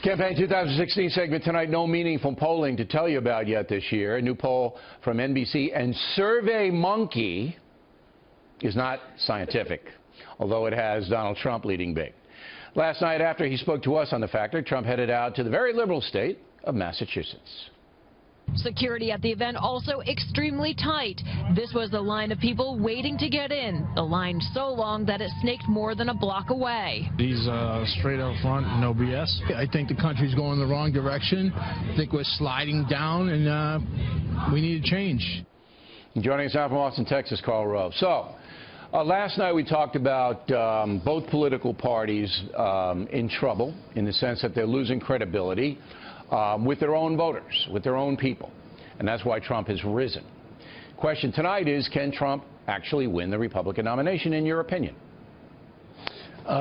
Campaign 2016 segment tonight. No meaningful polling to tell you about yet this year. A new poll from NBC and SurveyMonkey is not scientific, although it has Donald Trump leading big. Last night, after he spoke to us on the factor, Trump headed out to the very liberal state of Massachusetts. Security at the event also extremely tight. This was the line of people waiting to get in. The line so long that it snaked more than a block away. He's straight up front, no BS. I think the country's going the wrong direction. I think we're sliding down, and we need a change. Joining us now from Austin, Texas, Karl Rove. So, last night we talked about both political parties in trouble in the sense that they're losing credibility with their own voters, with their own people. And that's why Trump has risen. Question tonight is, can Trump actually win the Republican nomination, in your opinion?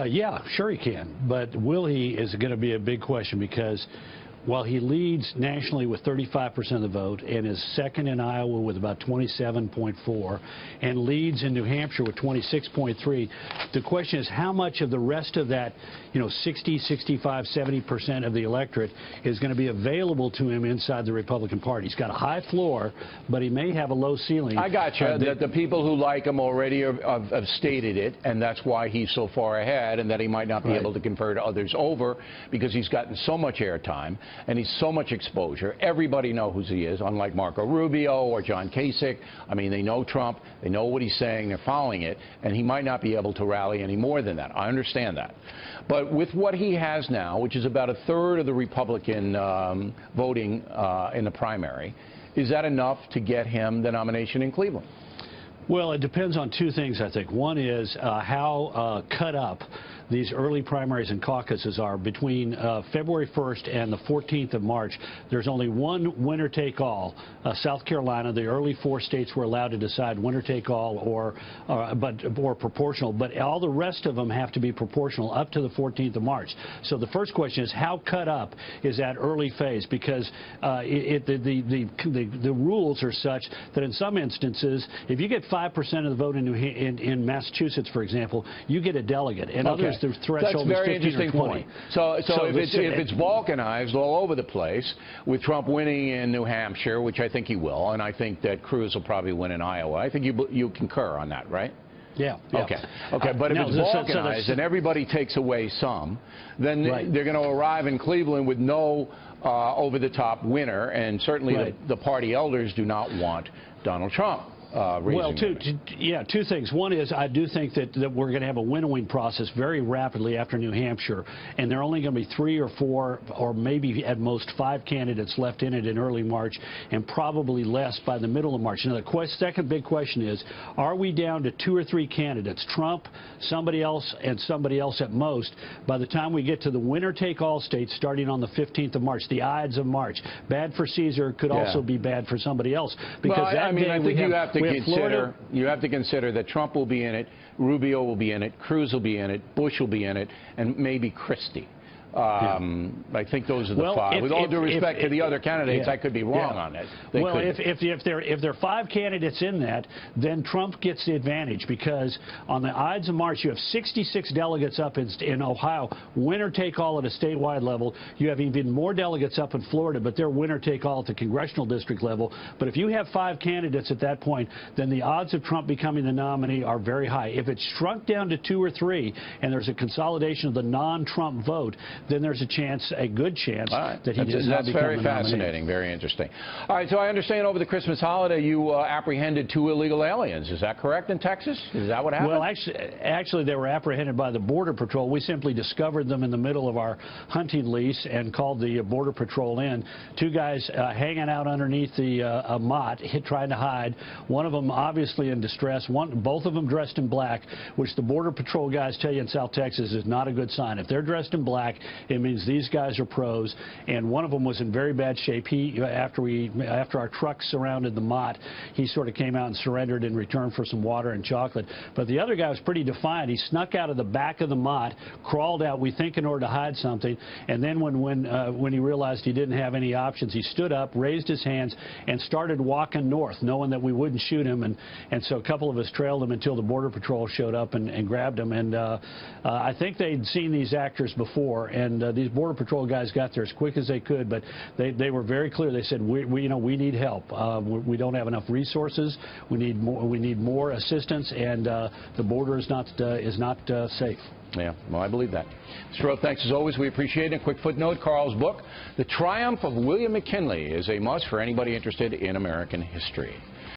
Yeah, sure he can. But will he is going to be a big question, because while he leads nationally with 35% of the vote and is second in Iowa with about 27.4 and leads in New Hampshire with 26.3, the question is how much of the rest of that, 60, 65, 70% of the electorate is going to be available to him inside the Republican Party. He's got a high floor, but he may have a low ceiling. I got you. The people who like him already have stated it, and that's why he's so far ahead, and that he might not be able to convert others over because he's gotten so much airtime. And he's so much exposure. Everybody knows who he is, unlike Marco Rubio or John Kasich. I mean, they know Trump. They know what he's saying. They're following it. And he might not be able to rally any more than that. I understand that. But with what he has now, which is about a third of the Republican voting in the primary, is that enough to get him the nomination in Cleveland? Well, it depends on two things, I think. One is how cut up these early primaries and caucuses are. Between February 1st and the 14th of March, there's only one winner-take-all. South Carolina, the early four states were allowed to decide winner-take-all or proportional, but all the rest of them have to be proportional up to the 14th of March. So the first question is, how cut up is that early phase? Because the rules are such that in some instances, if you get 5% of the vote in Massachusetts, for example, you get a delegate. And others, the threshold is 15 or 20. Point. So if it's balkanized all over the place, with Trump winning in New Hampshire, which I think he will, and I think that Cruz will probably win in Iowa. I think you concur on that, right? Yeah. Okay. But if it's balkanized and everybody takes away some, then they're going to arrive in Cleveland with no over-the-top winner, and certainly the party elders do not want Donald Trump. Well, two things. One is I do think that we're going to have a winnowing process very rapidly after New Hampshire, and there are only going to be 3 or 4 or maybe at most 5 candidates left in it in early March, and probably less by the middle of March. Now, the second big question is, are we down to 2 or 3 candidates, Trump, somebody else, and somebody else at most, by the time we get to the winner-take-all states starting on the 15th of March, the Ides of March? Bad for Caesar could also be bad for somebody else. Because I think you have to consider that Trump will be in it, Rubio will be in it, Cruz will be in it, Bush will be in it, and maybe Christie. I think those are the 5. With all due respect to the other candidates, I could be wrong on it. If there are 5 candidates in that, then Trump gets the advantage, because on the Ides of March, you have 66 delegates up in Ohio, winner-take-all at a statewide level. You have even more delegates up in Florida, but they're winner-take-all at the congressional district level. But if you have 5 candidates at that point, then the odds of Trump becoming the nominee are very high. If it's shrunk down to 2 or 3, and there's a consolidation of the non-Trump vote, then there's a good chance that he does not become the nominee. That's very fascinating, very interesting. All right, so I understand over the Christmas holiday you apprehended 2 illegal aliens. Is that correct in Texas? Is that what happened? Well, actually, they were apprehended by the Border Patrol. We simply discovered them in the middle of our hunting lease and called the Border Patrol in. 2 guys hanging out underneath a mott, trying to hide. One of them obviously in distress. Both of them dressed in black, which the Border Patrol guys tell you in South Texas is not a good sign. If they're dressed in black, it means these guys are pros, and one of them was in very bad shape. After our truck surrounded the mott, he sort of came out and surrendered in return for some water and chocolate. But the other guy was pretty defiant. He snuck out of the back of the mott, crawled out, we think in order to hide something, and then when he realized he didn't have any options, he stood up, raised his hands, and started walking north, knowing that we wouldn't shoot him. And so a couple of us trailed him until the Border Patrol showed up and grabbed him. And I think they'd seen these actors before, and these Border Patrol guys got there as quick as they could, but they were very clear. They said, we need help. We don't have enough resources. We need more assistance, and the border is not safe. Yeah, well, I believe that. Mr. Rove, thanks as always. We appreciate it. A quick footnote, Karl's book, The Triumph of William McKinley, is a must for anybody interested in American history.